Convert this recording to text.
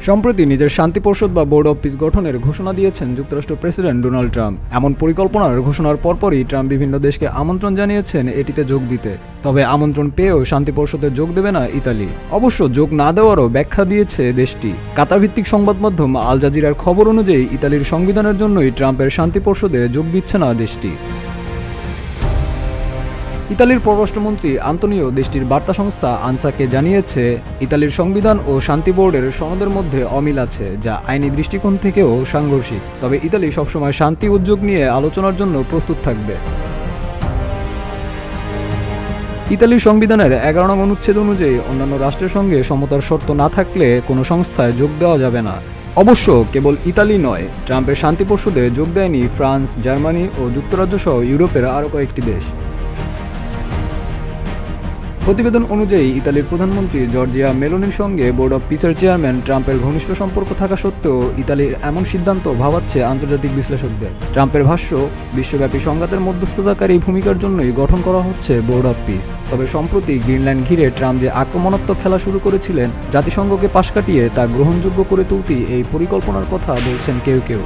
সম্প্রতি নিজের শান্তি পরিষদ বা বোর্ড অব পিস গঠনের ঘোষণা দিয়েছেন যুক্তরাষ্ট্র প্রেসিডেন্ট ডোনাল্ড ট্রাম্প। এমন পরিকল্পনার ঘোষণার পরপরই ট্রাম্প বিভিন্ন দেশকে আমন্ত্রণ জানিয়েছেন এটিতে যোগ দিতে। তবে আমন্ত্রণ পেয়েও শান্তি পরিষদে যোগ দেবে না ইতালি। অবশ্য যোগ না দেওয়ারও ব্যাখ্যা দিয়েছে দেশটি। কাতার ভিত্তিক সংবাদ মাধ্যম আল জাজিরার খবর অনুযায়ী ইতালির সংবিধানের জন্যই ট্রাম্পের শান্তি পরিষদে যোগ দিচ্ছে না দেশটি। ইতালির পররাষ্ট্রমন্ত্রী আন্তোনিও দেশটির বার্তা সংস্থা আনসাকে জানিয়েছে, ইতালির সংবিধান ও শান্তি বোর্ডের সনদের মধ্যে অমিল আছে, যা আইনি দৃষ্টিকোণ থেকেও সাংঘর্ষিক। তবে ইতালি সবসময় শান্তি উদ্যোগ নিয়ে আলোচনার জন্য প্রস্তুত থাকবে। ইতালির সংবিধানের 11 নং অনুচ্ছেদ অনুযায়ী অন্যান্য রাষ্ট্রের সঙ্গে সমতার শর্ত না থাকলে কোনো সংস্থায় যোগ দেওয়া যাবে না। অবশ্য কেবল ইতালি নয়, ট্রাম্পের শান্তি পরিষদে যোগ দেয়নি ফ্রান্স, জার্মানি ও যুক্তরাজ্য সহ ইউরোপের আরও কয়েকটি দেশ। প্রতিবেদন অনুযায়ী ইতালির প্রধানমন্ত্রী জর্জিয়া মেলোনির সঙ্গে বোর্ড অব পিসের চেয়ারম্যান ট্রাম্পের ঘনিষ্ঠ সম্পর্ক থাকা সত্ত্বেও ইতালির এমন সিদ্ধান্ত ভাবাচ্ছে আন্তর্জাতিক বিশ্লেষকদের। ট্রাম্পের ভাষ্য, বিশ্বব্যাপী সংঘাতের মধ্যস্থতাকারী ভূমিকার জন্যই গঠন করা হচ্ছে বোর্ড অব পিস। তবে সম্প্রতি গ্রিনল্যান্ড ঘিরে ট্রাম্প যে আক্রমণাত্মক খেলা শুরু করেছিলেন, জাতিসংঘকে পাশ কাটিয়ে তা গ্রহণযোগ্য করে তুলতেই এই পরিকল্পনার কথা বলছেন কেউ কেউ।